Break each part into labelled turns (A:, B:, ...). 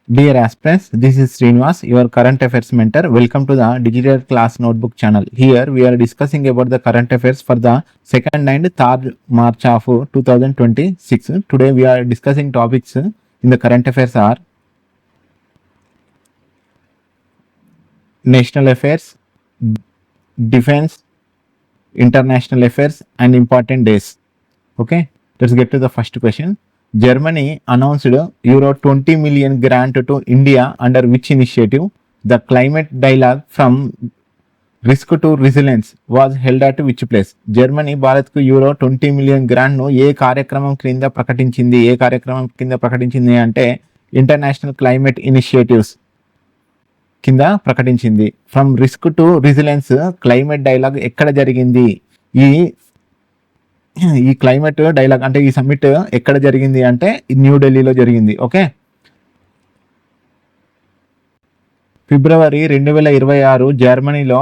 A: Dear aspirants, this is Srinivas, your current affairs mentor. Welcome to the Digital Class Notebook channel. Here we are discussing about the current affairs for the 2nd and 3rd March of 2026. Today we are discussing topics in the current affairs are national affairs, defense, international affairs and important days. Okay, let's get to the first question. Germany announced euro 20 million grant to India under which initiative? The climate dialogue from risk to resilience was held at which place? Germany భారత్కు euro 20 million గ్రాంట్ను ఏ కార్యక్రమం కింద ప్రకటించింది అంటే international climate initiatives కింద ప్రకటించింది. From risk to resilience climate dialogue ఎక్కడ జరిగింది? ఈ క్లైమేట్ డైలాగ్ అంటే ఈ సమ్మిట్ ఎక్కడ జరిగింది అంటే న్యూఢిల్లీలో జరిగింది. ఓకే, ఫిబ్రవరి 2026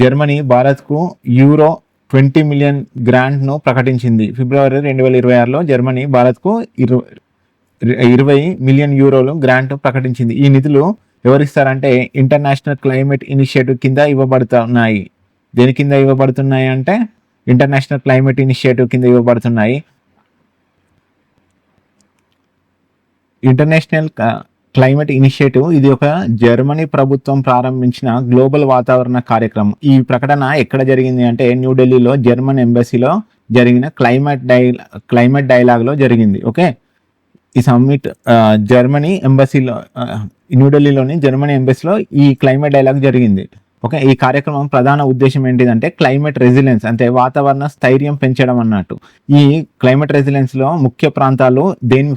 A: జర్మనీ భారత్కు యూరో 20 మిలియన్ గ్రాంట్ను ప్రకటించింది. ఫిబ్రవరి 2026లో జర్మనీ భారత్కు 20 మిలియన్ యూరోలు గ్రాంట్ ప్రకటించింది. ఈ నిధులు ఎవరిస్తారంటే ఇంటర్నేషనల్ క్లైమేట్ ఇనిషియేటివ్ కింద ఇవ్వబడుతున్నాయి. దేని కింద ఇవ్వబడుతున్నాయి అంటే ఇంటర్నేషనల్ క్లైమేట్ ఇనిషియేటివ్ కింద ఇవ్వబడుతున్నాయి. ఇంటర్నేషనల్ క్లైమేట్ ఇనిషియేటివ్ ఇది ఒక జర్మనీ ప్రభుత్వం ప్రారంభించిన గ్లోబల్ వాతావరణ కార్యక్రమం. ఈ ప్రకటన ఎక్కడ జరిగింది అంటే న్యూఢిల్లీలో జర్మన్ ఎంబసీలో జరిగిన క్లైమేట్ డైలాగ్లో జరిగింది. ఓకే, ఈ సమ్మిట్ జర్మనీ ఎంబసీలో న్యూఢిల్లీలోని జర్మనీ ఎంబసీలో ఈ క్లైమేట్ డైలాగ్ జరిగింది. ఓకే, ఈ కార్యక్రమం ప్రధాన ఉద్దేశం ఏంటిదంటే క్లైమేట్ రెసిలియన్స్ అంటే వాతావరణ స్థైర్యం పెంచడం అన్నట్టు. ఈ క్లైమేట్ రెసిలియన్స్లో ముఖ్య ప్రాంతాలు దేని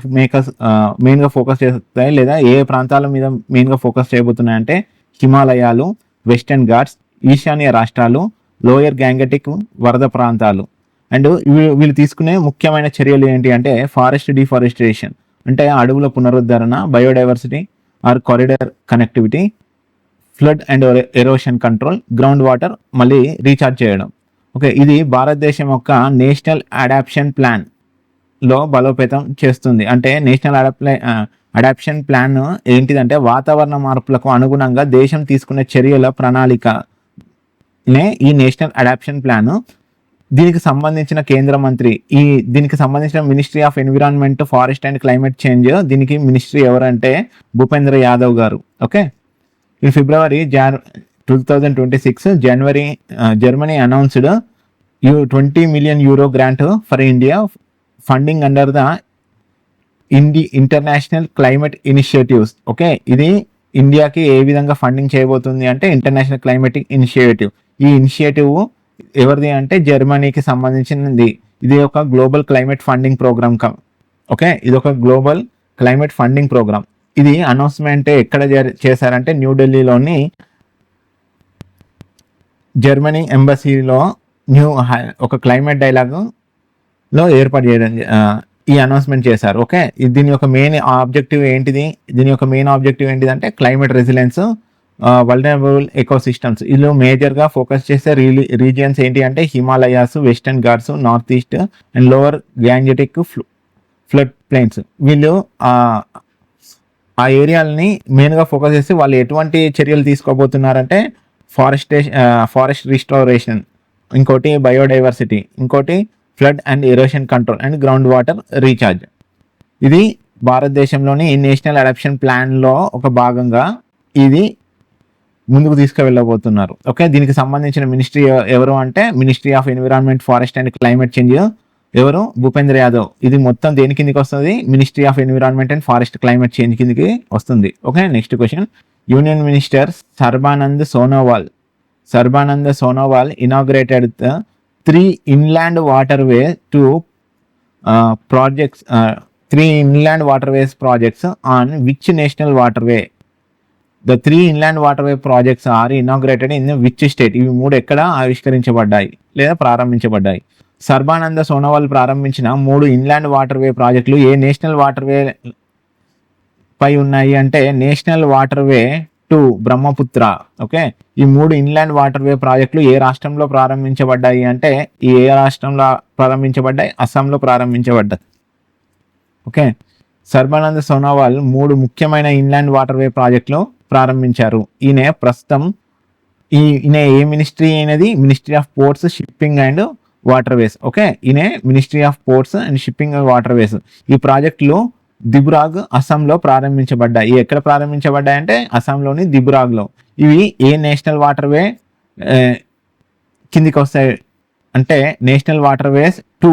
A: మెయిన్గా ఫోకస్ చేస్తాయి లేదా ఏ ప్రాంతాల మీద మెయిన్గా ఫోకస్ చేయబోతున్నాయి అంటే హిమాలయాలు, వెస్టర్న్ ఘాట్స్, ఈశాన్య రాష్ట్రాలు, లోయర్ గ్యాంగటిక్ వరద ప్రాంతాలు. అండ్ వీళ్ళు తీసుకునే ముఖ్యమైన చర్యలు ఏంటి అంటే ఫారెస్ట్ డిఫారెస్టేషన్ అంటే అడవుల పునరుద్ధరణ, biodiversity or corridor connectivity, flood and erosion control, ground water మళ్ళీ రీఛార్జ్ చేయడం. ఓకే, ఇది భారతదేశం యొక్క నేషనల్ అడాప్షన్ ప్లాన్లో బలోపేతం చేస్తుంది. అంటే నేషనల్ అడాప్షన్ ప్లాన్ ఏంటిదంటే వాతావరణ మార్పులకు అనుగుణంగా దేశం తీసుకునే చర్యల ప్రణాళికనే ఈ నేషనల్ అడాప్షన్ ప్లాన్. దీనికి సంబంధించిన కేంద్ర మంత్రి దీనికి సంబంధించిన ministry of environment, forest and climate change. దీనికి మినిస్ట్రీ ఎవరంటే భూపేంద్ర యాదవ్ గారు. Okay, in February 2026, Germany announced 20 million euro grant for India funding under the international climate initiatives. Okay, ఇది ఇండియాకి ఏ విధంగా ఫండింగ్ చేయబోతుంది అంటే ఇంటర్నేషనల్ క్లైమేట్ ఇనిషియేటివ్. ఈ ఇనిషియేటివ్ ఎవరిది అంటే జర్మనీకి సంబంధించినది. ఇది ఒక global climate funding programme. Okay, ఇది ఒక గ్లోబల్ క్లైమేట్ ఫండింగ్ ప్రోగ్రామ్. ఇది అనౌన్స్మెంట్ ఎక్కడ చేశారంటే న్యూఢిల్లీలోని జర్మనీ ఎంబసీలో ఒక క్లైమేట్ డైలాగ్లో ఏర్పాటు చేయడం ఈ అనౌన్స్మెంట్ చేశారు. ఓకే, దీని యొక్క మెయిన్ ఆబ్జెక్టివ్ ఏంటిదంటే క్లైమేట్ రెసిలియన్స్, వల్నరబుల్ ఎకోసిస్టమ్స్. వీళ్ళు మేజర్గా ఫోకస్ చేసే రీజియన్స్ ఏంటి అంటే Himalayas, western Ghats, north east and lower Gangetic flood plains. వీళ్ళు ఆ ఏరియాలని మెయిన్గా ఫోకస్ చేసి వాళ్ళు ఎటువంటి చర్యలు తీసుకోబోతున్నారంటే ఫారెస్ట్ రిస్టోరేషన్, ఇంకోటి బయోడైవర్సిటీ, ఇంకోటి flood and erosion control and ground water recharge. ఇది భారతదేశంలోని నేషనల్ అడాప్షన్ ప్లాన్లో ఒక భాగంగా ఇది ముందుకు తీసుకువెళ్ళబోతున్నారు. ఓకే, దీనికి సంబంధించిన మినిస్ట్రీ ఎవరు అంటే ministry of environment, forest and climate change. ఎవరు? భూపేంద్ర యాదవ్. ఇది మొత్తం దేని కిందకి వస్తుంది? Ministry of environment and forest climate change కిందకి వస్తుంది. Okay, next question. Union minister Sarbananda Sonowal inaugurated 3 inland waterway to projects 3 inland waterways projects on which national waterway? The 3 inland waterway projects are inaugurated in which state? ఇవి 3 ఎక్కడ ఆవిష్కరించబడ్డాయి లేదా ప్రారంభించబడ్డాయి? సర్బానంద సోనోవాల్ ప్రారంభించిన 3 inland waterway ప్రాజెక్టులు ఏ national waterway పై ఉన్నాయి అంటే national waterway to Brahmaputra. Okay, ఈ 3 inland waterway ప్రాజెక్టులు ఏ రాష్ట్రంలో ప్రారంభించబడ్డాయి అంటే ఏ రాష్ట్రంలో ప్రారంభించబడ్డాయి? అస్సాంలో ప్రారంభించబడ్డాయి. ఓకే, సర్బానంద్ సోనోవాల్ 3 ముఖ్యమైన ఇన్లాండ్ వాటర్వే ప్రాజెక్టులు ప్రారంభించారు. ఈయన ఏ మినిస్ట్రీ అయినది? Ministry of ports, shipping and waterways. Okay, ఈయన ministry of ports and shipping and waterways. ఈ ప్రాజెక్టులు దిబ్రాగ్, అస్సాంలో ప్రారంభించబడ్డాయి. ఎక్కడ ప్రారంభించబడ్డాయి అంటే అస్సాంలోని దిబ్రాగ్లో. ఇవి ఏ నేషనల్ వాటర్వే కిందికి వస్తాయి అంటే నేషనల్ వాటర్వేస్ 2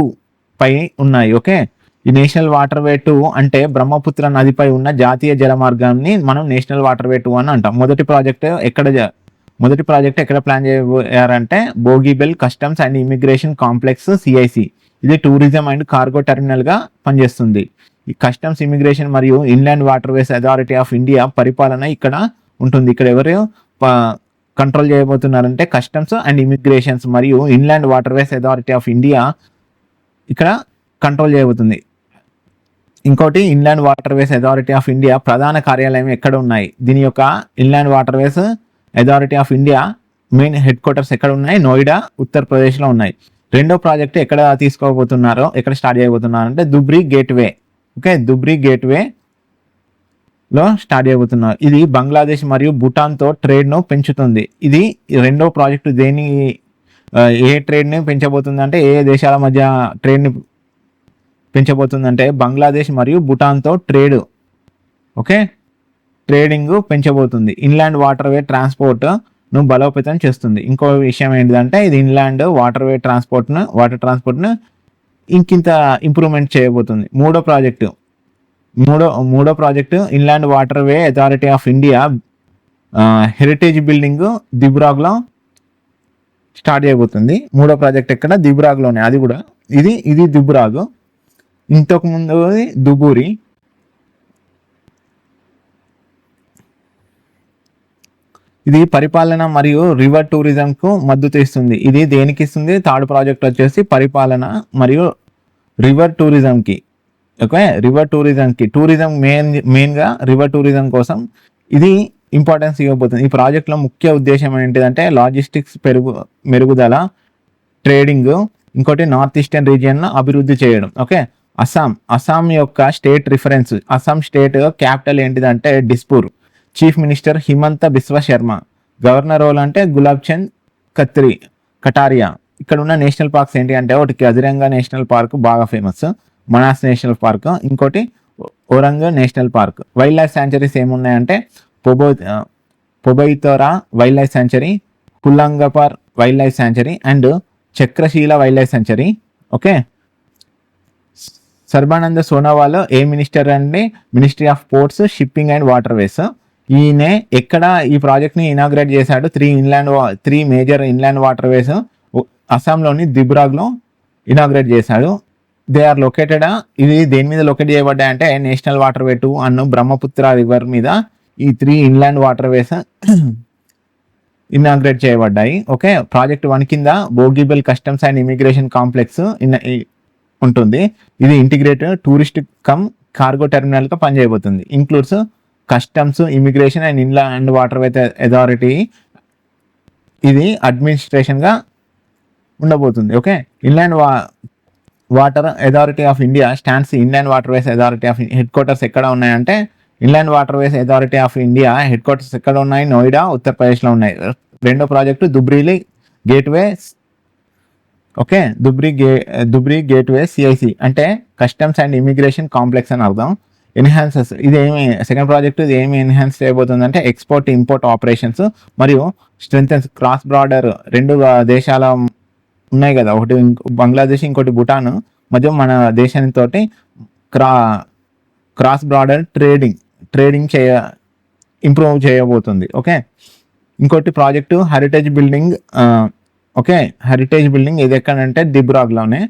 A: పై ఉన్నాయి. ఓకే, ఈ నేషనల్ వాటర్వే 2 అంటే బ్రహ్మపుత్ర నదిపై ఉన్న జాతీయ జలమార్గాన్ని మనం నేషనల్ వాటర్వే 2 అని అంటాం. మొదటి ప్రాజెక్ట్ ఎక్కడ ప్లాన్ చేయారంటే Bogibeel customs and immigration complex CIC. ఇది టూరిజం అండ్ కార్గో టెర్మినల్ గా పనిచేస్తుంది. ఈ కస్టమ్స్, ఇమిగ్రేషన్ మరియు inland waterways authority of India పరిపాలన ఇక్కడ ఉంటుంది. ఇక్కడ ఎవరు కంట్రోల్ చేయబోతున్నారంటే కస్టమ్స్ అండ్ ఇమిగ్రేషన్స్ మరియు inland waterways authority of India ఇక్కడ కంట్రోల్ చేయబోతుంది. ఇంకోటి, inland waterways authority of India ప్రధాన కార్యాలయం ఎక్కడ ఉన్నాయి? దీని యొక్క inland waterways authority of India main head quarters ఎక్కడ ఉన్నాయి? నోయిడా, ఉత్తరప్రదేశ్లో ఉన్నాయి. రెండో ప్రాజెక్ట్ ఎక్కడ స్టార్ట్ చేయబోతున్నారు అంటే ధుబ్రీ గేట్వే. ఓకే, ధుబ్రీ గేట్వేలో స్టార్ట్ చేయబోతున్నారు. ఇది బంగ్లాదేశ్ మరియు భూటాన్తో ట్రేడ్ను పెంచుతుంది. ఇది రెండో ప్రాజెక్టు ఏ ట్రేడ్ని పెంచబోతుంది అంటే ఏ దేశాల మధ్య ట్రేడ్ని పెంచబోతుందంటే బంగ్లాదేశ్ మరియు భూటాన్తో ట్రేడింగ్ పెంచబోతుంది. ఇన్లాండ్ వాటర్వే ట్రాన్స్పోర్ట్ను బలోపేతం చేస్తుంది. ఇంకో విషయం ఏంటిదంటే ఇది ఇన్లాండ్ వాటర్ ట్రాన్స్పోర్ట్ను ఇంకింత ఇంప్రూవ్మెంట్ చేయబోతుంది. మూడో ప్రాజెక్టు inland waterway authority of India heritage building దిబ్రాగ్లో స్టార్ట్ చేయబోతుంది. మూడో ప్రాజెక్ట్ ఎక్కడ? దిబ్రాగ్లోనే. అది కూడా ఇది దిబ్రాగ్. ఇంతకు ముందు దుబూరి. ఇది పరిపాలన మరియు రివర్ టూరిజంకు మద్దతు ఇస్తుంది. ఇది దేనికి ఇస్తుంది? థర్డ్ ప్రాజెక్ట్ వచ్చేసి పరిపాలన మరియు రివర్ టూరిజంకి. ఓకే, రివర్ టూరిజంకి. టూరిజం మెయిన్గా రివర్ టూరిజం కోసం ఇది ఇంపార్టెన్స్ ఇవ్వబోతుంది. ఈ ప్రాజెక్ట్లో ముఖ్య ఉద్దేశం ఏంటిదంటే లాజిస్టిక్స్ మెరుగుదల, ట్రేడింగ్, ఇంకోటి నార్త్ ఈస్టర్న్ రీజియన్ అభివృద్ధి చేయడం. ఓకే, అస్సాం యొక్క state reference. Assam state capital ఏంటిదంటే Dispur. Chief minister Himanta Biswa Sarma. Governor role అంటే గులాబ్ చంద్ కటారియా. ఇక్కడ ఉన్న నేషనల్ పార్క్స్ ఏంటి అంటే ఒకటి కజిరంగా నేషనల్ పార్క్ బాగా ఫేమస్, మనాస్ నేషనల్ పార్క్, ఇంకోటి Orang national park. Wild life sanctuaries ఏమున్నాయంటే పొబైతోరా వైల్డ్ లైఫ్ శాంచరీ, కుల్లంగపర్ wild life sanctuary and Chakrashila wild life sanctuary. Okay, Sarbananda Sonowal ఏ మినిస్టర్ అంటే ministry of ports, shipping and waterways. ఈయన ఎక్కడ ఈ ప్రాజెక్ట్ని ఇనాగ్రేట్ చేశాడు? 3 మేజర్ ఇన్లాండ్ వాటర్వేస్ అస్సాంలోని దిబ్రాగ్లో ఇనాగ్రేట్ చేశాడు. They are located. ఇది దేని మీద లొకేట్ చేయబడ్డాయి అంటే నేషనల్ వాటర్వే 2 అన్ను బ్రహ్మపుత్ర రివర్ మీద ఈ 3 ఇన్లాండ్ వాటర్వేస్ ఇనాగ్రేట్ చేయబడ్డాయి. ఓకే, ప్రాజెక్ట్ 1 కింద Bogibeel customs and immigration complex ఉంటుంది. ఇది ఇంటిగ్రేటెడ్ టూరిస్ట్ కమ్ కార్గో టెర్మినల్గా పనిచేయబోతుంది. Includes customs, immigration and inland waterway authority. ఇది అడ్మినిస్ట్రేషన్గా ఉండబోతుంది. Okay, inland water authority of India stands. Inland waterways authority of head quarters ఎక్కడ ఉన్నాయంటే inland waterways authority of India head quarters ఎక్కడ ఉన్నాయి? నోయిడా, ఉత్తరప్రదేశ్లో ఉన్నాయి. రెండో project Dhubri gateway. Okay, Dhubri gateway CIC అంటే కస్టమ్స్ అండ్ ఇమిగ్రేషన్ కాంప్లెక్స్ అని అర్థం. ఎన్హాన్సెస్. సెకండ్ ప్రాజెక్ట్ ఇది ఏమి ఎన్హాన్స్ చేయబోతుంది అంటే ఎక్స్పోర్ట్ ఇంపోర్ట్ ఆపరేషన్స్ మరియు స్ట్రెంథెన్స్ క్రాస్ బార్డర్. 2 దేశాల ఉన్నాయి కదా, ఒకటి బంగ్లాదేశ్, ఇంకోటి భూటాన్ మధ్య మన దేశంతో క్రాస్ బార్డర్ ట్రేడింగ్ ఇంప్రూవ్ చేయబోతుంది. ఓకే, ఇంకోటి project heritage building. Okay, heritage building ఇది ఎక్కడంటే దిబ్రాగ్లోనే.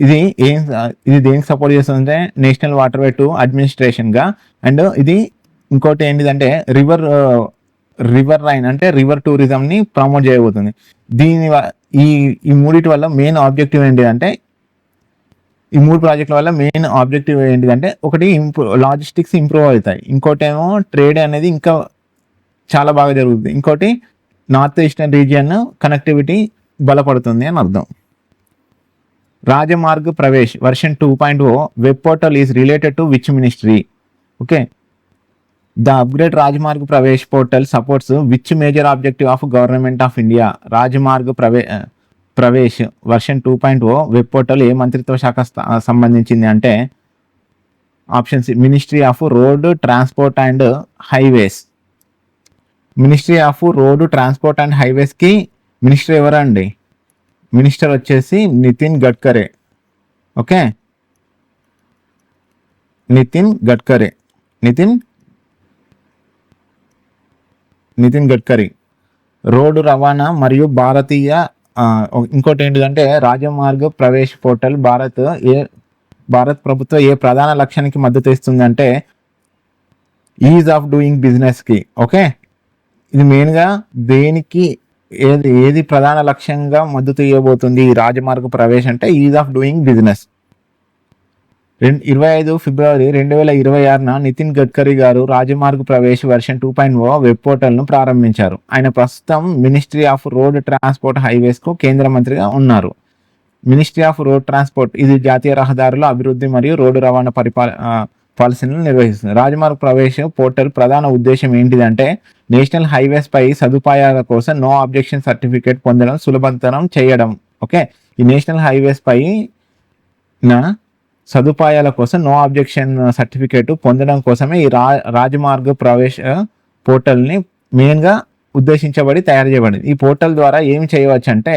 A: ఇది దేనికి సపోర్ట్ చేస్తుందంటే నేషనల్ వాటర్వే 2 అడ్మినిస్ట్రేషన్గా. అండ్ ఇది ఇంకోటి ఏంటిదంటే రివర్ లైన్ అంటే రివర్ టూరిజంని ప్రమోట్ చేయబోతుంది. ఈ మూడిటి వల్ల మెయిన్ ఆబ్జెక్టివ్ ఏంటిదంటే ఈ 3 ప్రాజెక్టుల వల్ల మెయిన్ ఆబ్జెక్టివ్ ఏంటిదంటే ఒకటి లాజిస్టిక్స్ ఇంప్రూవ్ అవుతాయి, ఇంకోటి ఏమో ట్రేడ్ అనేది ఇంకా చాలా బాగా జరుగుతుంది, ఇంకోటి నార్త్ ఈస్టర్న్ రీజియన్ కనెక్టివిటీ బలపడుతుంది అని అర్థం. Rajmarg Pravesh version 2.0 web portal is related to which ministry? Okay. The upgrade Rajmarg Pravesh portal supports which major objective of government of India? Rajmarg Pravesh version 2.0 web portal ఏ మంత్రిత్వ శాఖ సంబంధించింది అంటే option C ministry of road transport and highways. Ministry of road transport and హైవేస్కి minister ఎవరండి? Minister వచ్చేసి Nitin Gadkari. Okay, Nitin Gadkari. Nitin Gadkari. Road రవాణా మరియు భారతీయ ఇంకోటి ఏంటిదంటే రాజమార్గ్ ప్రవేశ్ పోర్టల్ భారత్ ప్రభుత్వం ఏ ప్రధాన లక్ష్యానికి మద్దతు ఇస్తుందంటే ఈజ్ ఆఫ్ డూయింగ్ బిజినెస్కి. ఓకే, ఇది మెయిన్గా దేనికి ఏది ప్రధాన లక్ష్యంగా మద్దతు ఇవ్వబోతుంది ఈ రాజమార్గ ప్రవేశ్ అంటే ఈజ్ ఆఫ్ డూయింగ్ బిజినెస్. 25 ఫిబ్రవరి 2026న నితిన్ గడ్కరీ గారు రాజమార్గ్ ప్రవేశ్ వర్షన్ 2.0 వెబ్ పోర్టల్ను ప్రారంభించారు. ఆయన ప్రస్తుతం మినిస్ట్రీ ఆఫ్ రోడ్ ట్రాన్స్పోర్ట్ హైవేస్కు కేంద్ర మంత్రిగా ఉన్నారు. మినిస్ట్రీ ఆఫ్ రోడ్ ట్రాన్స్పోర్ట్ ఇది జాతీయ రహదారుల అభివృద్ధి మరియు రోడ్డు రవాణా పాలసీలను నిర్వహిస్తుంది. రాజమార్గ్ ప్రవేశ్ పోర్టల్ ప్రధాన ఉద్దేశం ఏంటిదంటే నేషనల్ హైవేస్ పై సదుపాయాల కోసం నో ఆబ్జెక్షన్ సర్టిఫికేట్ పొందడం సులభతరం చేయడం. ఓకే, ఈ నేషనల్ హైవేస్ పై సదుపాయాల కోసం నో ఆబ్జెక్షన్ సర్టిఫికేట్ పొందడం కోసమే ఈ రాజమార్గ్ ప్రవేశ్ పోర్టల్ని మెయిన్గా ఉద్దేశించబడి తయారు చేయబడింది. ఈ పోర్టల్ ద్వారా ఏమి చేయవచ్చు అంటే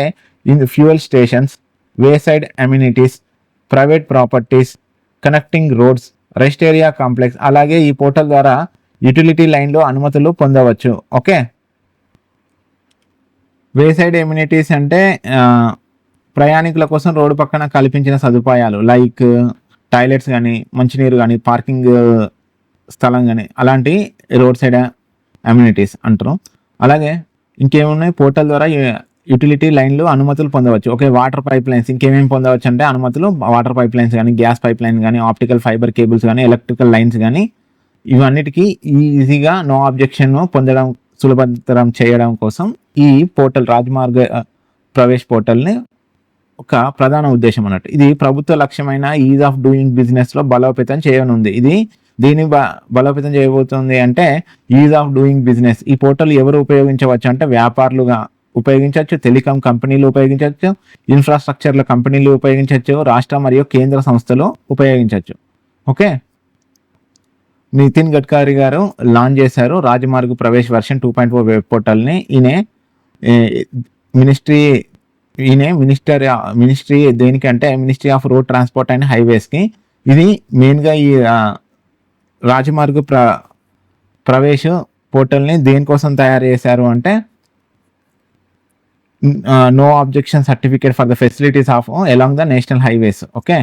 A: fuel stations, wayside amenities, private properties, connecting roads, rest area complex, అలాగే ఈ పోర్టల్ ద్వారా యూటిలిటీ లైన్లో అనుమతులు పొందవచ్చు. ఓకే, వేసైడ్ ఎమ్యూనిటీస్ అంటే ప్రయాణికుల కోసం రోడ్డు పక్కన కల్పించిన సదుపాయాలు లైక్ టాయిలెట్స్ కానీ, మంచినీరు కానీ, పార్కింగ్ స్థలం కానీ, అలాంటి రోడ్ సైడ్ అమ్యూనిటీస్ అంటారు. అలాగే ఇంకేమున్నాయి పోర్టల్ ద్వారా యూటిలిటీ లైన్లు అనుమతులు పొందవచ్చు. ఓకే, వాటర్ పైప్ లైన్స్ ఇంకేమేమి పొందవచ్చు అంటే అనుమతులు వాటర్ పైప్ లైన్స్ కానీ, గ్యాస్ పైప్ లైన్ కానీ, ఆప్టికల్ ఫైబర్ కేబుల్స్ కానీ, ఎలక్ట్రికల్ లైన్స్ కానీ, ఇవన్నిటికీ ఈజీగా నో ఆబ్జెక్షన్ పొందడం సులభతరం చేయడం కోసం ఈ పోర్టల్ రాజమార్గ ప్రవేశ్ పోర్టల్ని ఒక ప్రధాన ఉద్దేశం అన్నట్టు. ఇది ప్రభుత్వ లక్ష్యమైన ఈజ్ ఆఫ్ డూయింగ్ బిజినెస్లో బలోపేతం చేయనుంది. దీన్ని బలోపేతం చేయబోతుంది అంటే ఈజ్ ఆఫ్ డూయింగ్ బిజినెస్. ఈ పోర్టల్ ఎవరు ఉపయోగించవచ్చు అంటే వ్యాపారులుగా ఉపయోగించవచ్చు, టెలికాం కంపెనీలు ఉపయోగించవచ్చు, ఇన్ఫ్రాస్ట్రక్చర్ల కంపెనీలు ఉపయోగించవచ్చు, రాష్ట్ర మరియు కేంద్ర సంస్థలు ఉపయోగించవచ్చు. ఓకే, నితిన్ గడ్కరీ గారు లాంచ్ చేశారు రాజమార్గ్ ప్రవేశ్ వర్షన్ 2.0 వెబ్ పోర్టల్ని. మినిస్ట్రీ దేనికంటే ministry of road transport and హైవేస్కి. ఇది మెయిన్గా ఈ రాజమార్గ్ ప్రవేశ్ పోర్టల్ని దేనికోసం తయారు చేశారు అంటే no objection certificate for the facilities of along the national highways. Okay,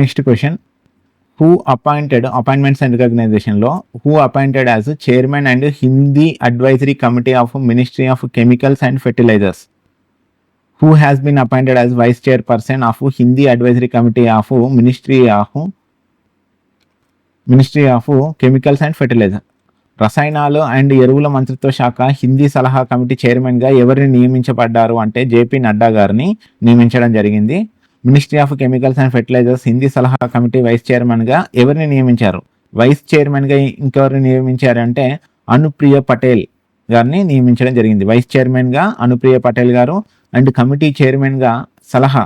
A: next question. Appointments and రికగ్నైజేషన్లో who appointed as chairman and Hindi advisory committee of ministry of chemicals and fertilizers? Who has been appointed as vice chairperson of Hindi advisory committee of ministry of chemicals and fertilizer? రసాయనాలు and ఎరువుల మంత్రిత్వ శాఖ హిందీ సలహా committee చైర్మన్గా ఎవరిని నియమించబడ్డారు అంటే JP Nadda గారిని నియమించడం జరిగింది. Ministry of chemicals and fertilisers Hindi సలహా కమిటీ వైస్ చైర్మన్గా ఎవరిని నియమించారు? వైస్ చైర్మన్గా ఇంకెవరిని నియమించారంటే అనుప్రియ పటేల్ గారిని నియమించడం జరిగింది. వైస్ చైర్మన్గా అనుప్రియ పటేల్ గారు అండ్ కమిటీ చైర్మన్గా సలహా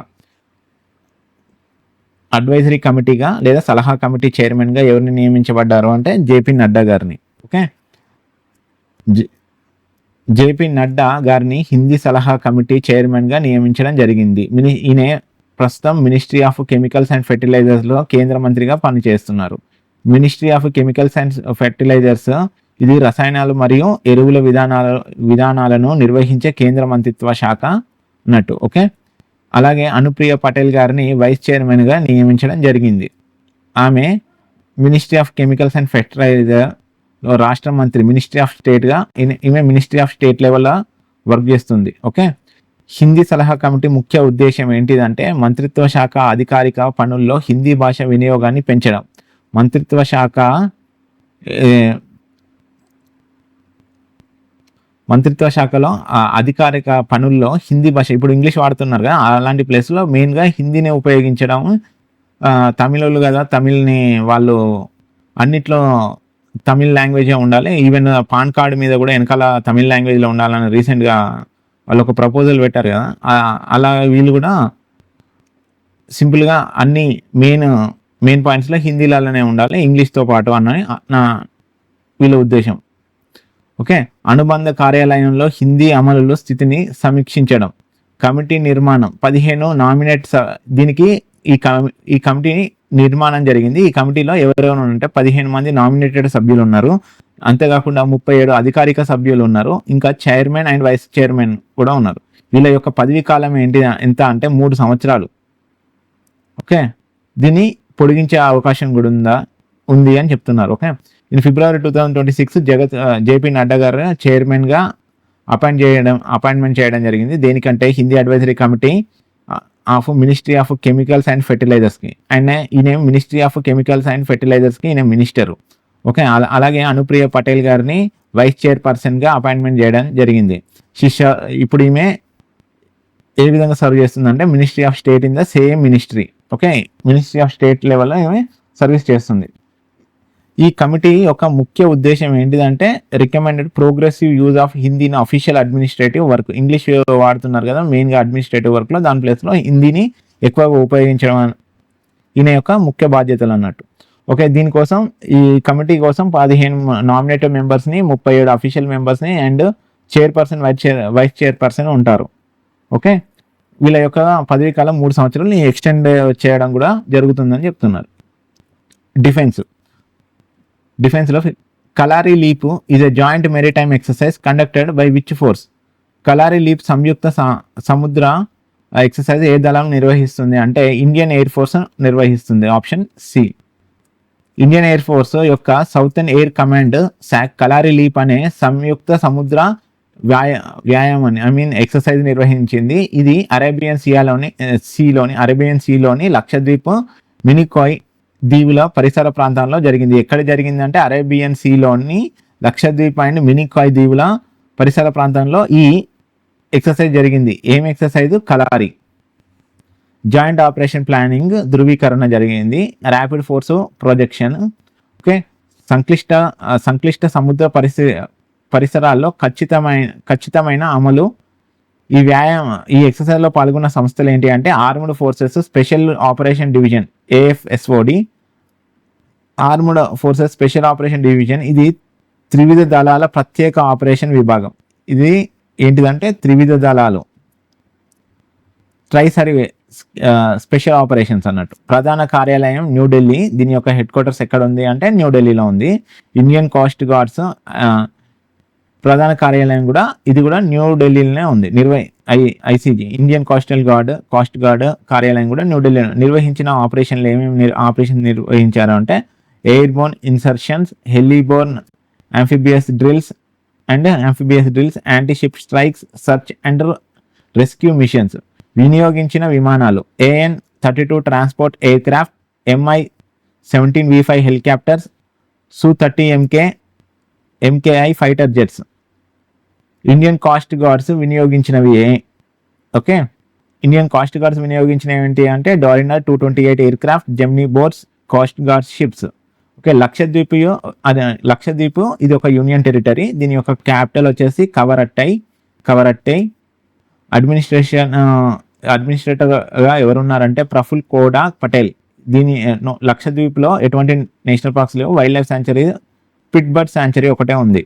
A: అడ్వైజరీ కమిటీగా లేదా సలహా కమిటీ చైర్మన్గా ఎవరిని నియమించబడ్డారు అంటే జేపీ నడ్డా గారిని. ఓకే, జేపీ నడ్డా గారిని హిందీ సలహా కమిటీ చైర్మన్గా నియమించడం జరిగింది. ఈయన ప్రస్తుతం మినిస్ట్రీ ఆఫ్ కెమికల్స్ అండ్ ఫెర్టిలైజర్స్లో కేంద్ర మంత్రిగా పనిచేస్తున్నారు. Ministry of chemicals and fertilisers ఇది రసాయనాలు మరియు ఎరువుల విధానాలను నిర్వహించే కేంద్ర మంత్రిత్వ శాఖ అన్నట్టు. ఓకే, అలాగే అనుప్రియ పటేల్ గారిని వైస్ చైర్మన్గా నియమించడం జరిగింది. ఆమె మినిస్ట్రీ ఆఫ్ కెమికల్స్ అండ్ ఫెర్టిలైజర్లో రాష్ట్ర మంత్రి, మినిస్ట్రీ ఆఫ్ స్టేట్గా ఈమె మినిస్ట్రీ ఆఫ్ స్టేట్ లెవెల్లో వర్క్ చేస్తుంది. ఓకే, హిందీ సలహా కమిటీ ముఖ్య ఉద్దేశం ఏంటిదంటే మంత్రిత్వ శాఖ అధికారిక పనుల్లో హిందీ భాష వినియోగాన్ని పెంచడం. మంత్రిత్వ శాఖలో అధికారిక పనుల్లో హిందీ భాష, ఇప్పుడు ఇంగ్లీష్ వాడుతున్నారు కదా, అలాంటి ప్లేస్లో మెయిన్గా హిందీని ఉపయోగించడం. తమిళోళ్ళు కదా, తమిళ్ని వాళ్ళు అన్నిట్లో తమిళ్ లాంగ్వేజే ఉండాలి, ఈవెన్ పాన్ కార్డు మీద కూడా వెనకాల తమిళ్ లాంగ్వేజ్లో ఉండాలని రీసెంట్గా వాళ్ళు ఒక ప్రపోజల్ పెట్టారు కదా. అలా వీళ్ళు కూడా సింపుల్గా అన్ని మెయిన్ పాయింట్స్లో హిందీలలోనే ఉండాలి ఇంగ్లీష్తో పాటు అన్నది నా వీళ్ళ ఉద్దేశం. ఓకే, అనుబంధ కార్యాలయంలో హిందీ అమలులో స్థితిని సమీక్షించడం. కమిటీ నిర్మాణం 15 నామినేట్స్. దీనికి ఈ కమిటీ నిర్మాణం జరిగింది. ఈ కమిటీలో ఎవరెవరు అంటే 15 మంది నామినేటెడ్ సభ్యులు ఉన్నారు. అంతేకాకుండా 37 అధికారిక సభ్యులు ఉన్నారు. ఇంకా చైర్మన్ అండ్ వైస్ చైర్మన్ కూడా ఉన్నారు. వీళ్ళ యొక్క పదవీ కాలం ఎంత అంటే 3 సంవత్సరాలు. ఓకే, దీన్ని పొడిగించే అవకాశం కూడా ఉంది అని చెప్తున్నారు. Okay, in February 2026 JP Nadda గారు చైర్మన్గా అపాయింట్మెంట్ చేయడం జరిగింది. దేనికంటే Hindi advisory committee of ministry of chemicals and ఫెర్టిలైజర్స్కి. ఈయన మినిస్ట్రీ ఆఫ్ కెమికల్స్ అండ్ ఫెర్టిలైజర్స్కి ఈయన మినిస్టరు. ఓకే, అలాగే అనుప్రియ పటేల్ గారిని వైస్ చైర్పర్సన్గా అపాయింట్మెంట్ చేయడం జరిగింది. ఇప్పుడు ఈమె ఏ విధంగా సర్వ్ చేస్తుందంటే ministry of state in the same ministry. Okay, ministry of state లెవెల్లో ఈమె సర్వీస్ చేస్తుంది. ఈ కమిటీ యొక్క ముఖ్య ఉద్దేశం ఏంటిదంటే recommended progressive use of Hindi in official administrative work. English వాడుతున్నారు కదా మెయిన్గా అడ్మినిస్ట్రేటివ్ వర్క్లో, దాని ప్లేస్లో హిందీని ఎక్కువగా ఉపయోగించడం ఈయన యొక్క ముఖ్య బాధ్యతలు అన్నట్టు. ఓకే, దీనికోసం ఈ కమిటీ కోసం 15 నామినేటెడ్ మెంబర్స్ని, 37 అఫీషియల్ మెంబర్స్ని అండ్ చైర్పర్సన్, వైస్ చైర్పర్సన్ ఉంటారు. ఓకే, వీళ్ళ యొక్క పదవీ కాలం 3 సంవత్సరాలు ఎక్స్టెండ్ చేయడం కూడా జరుగుతుందని చెప్తున్నారు. డిఫెన్స్లో Kalari leap is a joint maritime exercise conducted by which force? Kalari leap సంయుక్త సముద్ర ఎక్సర్సైజ్ ఏ దళం నిర్వహిస్తుంది అంటే ఇండియన్ ఎయిర్ ఫోర్స్ నిర్వహిస్తుంది. Option C. Indian air force యొక్క southern air command SAC Kalari leap అనే సంయుక్త సముద్ర వ్యాయామాన్ని ఎక్సర్సైజ్ నిర్వహించింది. ఇది అరేబియన్ సీలోని లక్షద్వీప్ మినికాయ్ దీవుల పరిసర ప్రాంతాల్లో జరిగింది. ఎక్కడ జరిగింది అంటే అరేబియన్ సీలోని లక్షద్వీప్ అండ్ మినికాయ్ దీవుల పరిసర ప్రాంతంలో ఈ ఎక్సర్సైజ్ జరిగింది. ఏం ఎక్సర్సైజ్? కలారీ. జాయింట్ ఆపరేషన్ ప్లానింగ్ ధృవీకరణ జరిగింది. Rapid force projection. ఓకే, సంక్లిష్ట సముద్ర పరిసరాల్లో ఖచ్చితమైన అమలు. ఈ ఎక్సర్సైజ్లో పాల్గొన్న సంస్థలు ఏంటి అంటే armed forces special operation division AFSOD, armed forces special operation division. ఇది త్రివిధ దళాల ప్రత్యేక ఆపరేషన్ విభాగం. ఇది ఏంటిదంటే త్రివిధ దళాలు, సర్వే స్పెషల్ ఆపరేషన్స్ అన్నట్టు. ప్రధాన కార్యాలయం న్యూఢిల్లీ. దీని యొక్క హెడ్ క్వార్టర్స్ ఎక్కడ ఉంది అంటే న్యూఢిల్లీలో ఉంది. ఇండియన్ కోస్ట్ గార్డ్స్ ప్రధాన కార్యాలయం కూడా న్యూఢిల్లీలోనే ఉంది. ICG ఇండియన్ కోస్ట్ గార్డ్ కార్యాలయం కూడా న్యూఢిల్లీ. నిర్వహించిన ఆపరేషన్లు ఆపరేషన్ నిర్వహించారు అంటే airborne insertions, heliborne amphibious drills, anti ship strikes, search and rescue missions. వినియోగించిన విమానాలు AN-32 transport aircraft, Mi-17 V5 helicopters, Su-30 MKI fighter jets. Indian coast guards వినియోగించినవి ఓకే, ఇండియన్ కాస్ట్ గార్డ్స్ వినియోగించినవి ఏంటి అంటే Dornier 228 aircraft, Gemini boats, coast guards ships. Okay, Lakshadweep ఇది ఒక union territory. దీని యొక్క క్యాపిటల్ వచ్చేసి కవరట్టై. అడ్మినిస్ట్రేటర్గా ఎవరున్నారంటే ప్రఫుల్ కోడా పటేల్. లక్షద్వీప్లో ఎటువంటి నేషనల్ పార్క్స్ లేవు. Wildlife sanctuary Pitbird sanctuary ఒకటే ఉంది.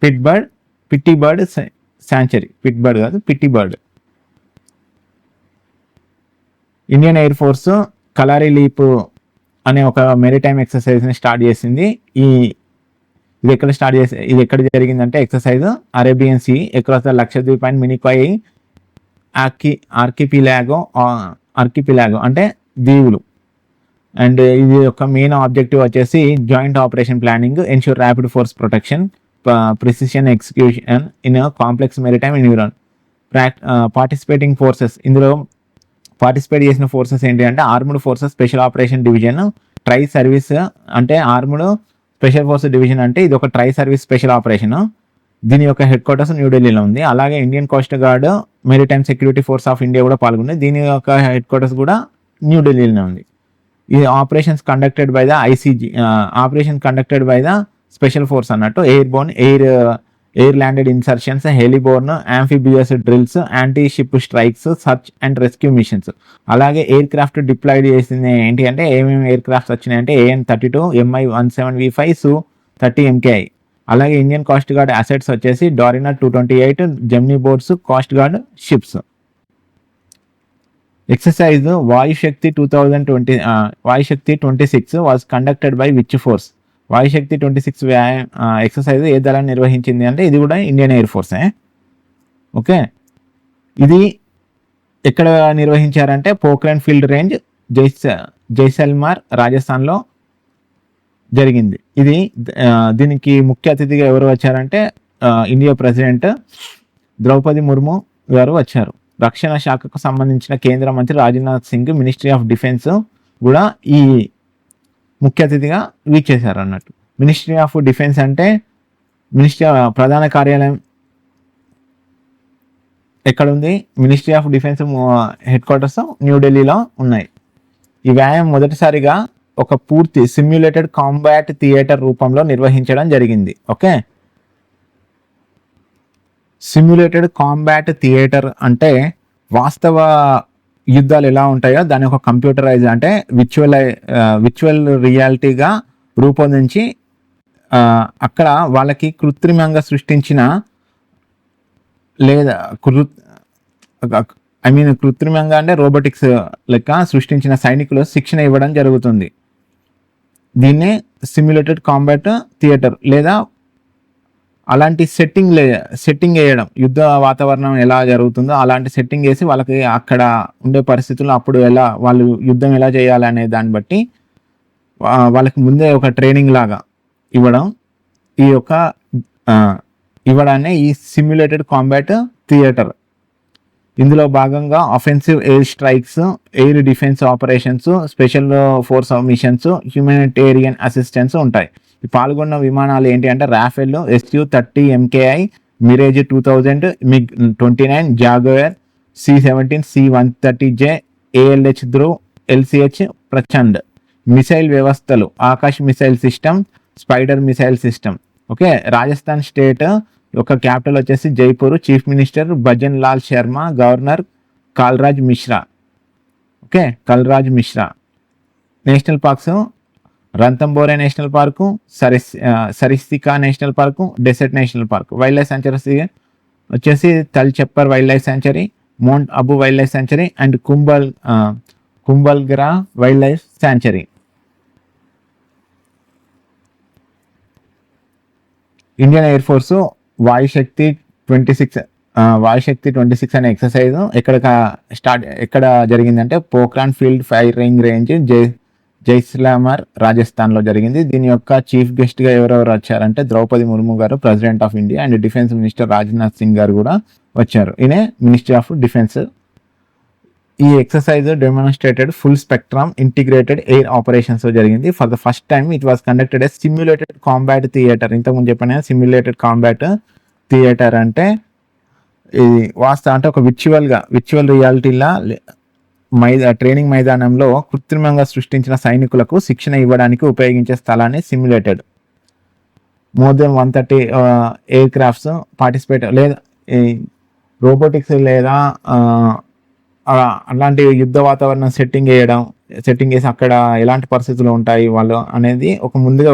A: పిట్టిబర్డ్ శాంచురీ. పిట్బర్డ్ కాదు, Pittibird. Indian air force Kalari leap అనే ఒక మెరిటైమ్ ఎక్సర్సైజ్ని స్టార్ట్ చేసింది. ఇది ఎక్కడ జరిగిందంటే exercise Arabian sea across the Lakshadweep and Minicoy archipelago అంటే దీవులు. అండ్ ఇది యొక్క మెయిన్ ఆబ్జెక్టివ్ వచ్చేసి joint operation planning, ensure rapid force protection, precision execution in complex maritime environment. Participating forces, ఇందులో పార్టిసిపేట్ చేసిన ఫోర్సెస్ ఏంటి అంటే armed forces special operation division, tri service అంటే ఆర్మ్డ్ స్పెషల్ ఫోర్స్ డివిజన్ అంటే ఇది ఒక ట్రై సర్వీస్ స్పెషల్ ఆపరేషన్. దీని యొక్క హెడ్ క్వార్టర్స్ న్యూఢిల్లీలో ఉంది. అలాగే Indian coast guard, maritime security force of India కూడా పాల్గొంది. దీని యొక్క హెడ్ క్వార్టర్స్ కూడా న్యూఢిల్లీలో ఉంది. ఈ operations conducted by the ICG, operation conducted by the special force అన్నట్టు. Airborne, air landed insertions, heliborne, amphibious drills, anti ship strikes, search and rescue missions. అలాగే aircraft deployed చేసింది ఏంటి అంటే ఏమేమి ఎయిర్ క్రాఫ్ట్స్ వచ్చినాయంటే AN-32, MI-17V5, Su-30 MKI. అలాగే Indian Coast guard assets వచ్చేసి Dornier 228, Gemini boats, coast guard ships. Exercise Vayushakti 26 was conducted by which force? Vayushakti 26 exercise ఏ దళం నిర్వహించింది అంటే ఇది కూడా ఇండియన్ ఎయిర్ ఫోర్సే. ఓకే, ఇది ఎక్కడ నిర్వహించారంటే పోఖ్రాన్ ఫీల్డ్ రేంజ్, జైసల్మార్, రాజస్థాన్లో జరిగింది. దీనికి ముఖ్య అతిథిగా ఎవరు వచ్చారంటే ఇండియా ప్రెసిడెంట్ ద్రౌపది ముర్ము గారు వచ్చారు. రక్షణ శాఖకు సంబంధించిన కేంద్ర మంత్రి Rajnath Singh, ministry of defence కూడా ఈ ముఖ్య అతిథిగా వీక్షేశారు అన్నట్టు. మినిస్ట్రీ ఆఫ్ డిఫెన్స్ అంటే ప్రధాన కార్యాలయం ఎక్కడ ఉంది? Ministry of defence head quarters న్యూఢిల్లీలో ఉన్నాయి. ఈ వ్యాయామం మొదటిసారిగా ఒక పూర్తి సిమ్యులేటెడ్ కాంబాట్ థియేటర్ రూపంలో నిర్వహించడం జరిగింది. ఓకే, సిమ్యులేటెడ్ కాంబాట్ థియేటర్ అంటే వాస్తవ యుద్ధాలు ఎలా ఉంటాయో దాని ఒక కంప్యూటరైజ్ అంటే విర్చువల్ రియాలిటీగా రూపొందించి అక్కడ వాళ్ళకి కృత్రిమంగా సృష్టించిన లేదా కృత్రిమంగా అంటే రోబోటిక్స్ లెక్క సృష్టించిన సైనికులు శిక్షణ ఇవ్వడం జరుగుతుంది. దీన్నే సిమ్యులేటెడ్ కాంబాట్ థియేటర్ లేదా అలాంటి సెట్టింగ్ వేయడం, యుద్ధ వాతావరణం ఎలా జరుగుతుందో అలాంటి సెట్టింగ్ వేసి వాళ్ళకి అక్కడ ఉండే పరిస్థితుల్లో అప్పుడు వాళ్ళు యుద్ధం ఎలా చేయాలనే దాన్ని బట్టి వాళ్ళకి ముందే ఒక ట్రైనింగ్ లాగా ఇవ్వడాన్ని ఈ సిమ్యులేటెడ్ కాంబాట్ థియేటర్. ఇందులో భాగంగా offensive air strikes, air defence operations, special force missions, humanitarian assistance ఉంటాయి. ఈ పాల్గొన్న విమానాలు ఏంటి అంటే Rafale, Su-30 MKI, Mirage 2000, MiG-29, జాగ్వర్, C-17, C-130J, ALH Dhruv, LCH Prachand. Missile వ్యవస్థలు Akash missile system, Spider missile system. Okay, Rajasthan state యొక్క క్యాపిటల్ వచ్చేసి Jaipur, chief minister Bhajan Lal Sharma, governor Kalraj Mishra. Okay, Kalraj Mishra. National parks Ranthambore national park, Sariska national park, desert national park. Wild life sanctuaries వచ్చేసి Tal Chhapar wildlife sanctuary, mount Abu wildlife sanctuary and Kumbhalgarh wildlife sanctuary. Indian air force Vayushakti 26 అనే exercise ఎక్కడ జరిగిందంటే Pokhran field firing range, Jaisalmer, రాజస్థాన్లో జరిగింది. దీని యొక్క chief గెస్ట్గా ఎవరెవరు వచ్చారంటే ద్రౌపది ముర్ము గారు, president of India, and defence minister Rajnath Singh గారు కూడా వచ్చారు. ఈయనే మినిస్ట్రీ ఆఫ్ డిఫెన్స్. ఈ exercise demonstrated full spectrum integrated air operations జరిగింది. For the first time it was conducted a simulated combat theatre. ఇంతకుముందు చెప్పిన సిమ్యులేటెడ్ కాంబాట్ థియేటర్ అంటే ఇది అంటే ఒక విర్చువల్ రియాలిటీలా ట్రైనింగ్ మైదానంలో కృత్రిమంగా సృష్టించిన సైనికులకు శిక్షణ ఇవ్వడానికి ఉపయోగించే స్థలాన్ని simulated. More than 130 air crafts participate లేదా రోబోటిక్స్ లేదా అలాంటి యుద్ధ వాతావరణం సెట్టింగ్ వేసి అక్కడ ఎలాంటి పరిస్థితులు ఉంటాయి వాళ్ళు అనేది ముందుగా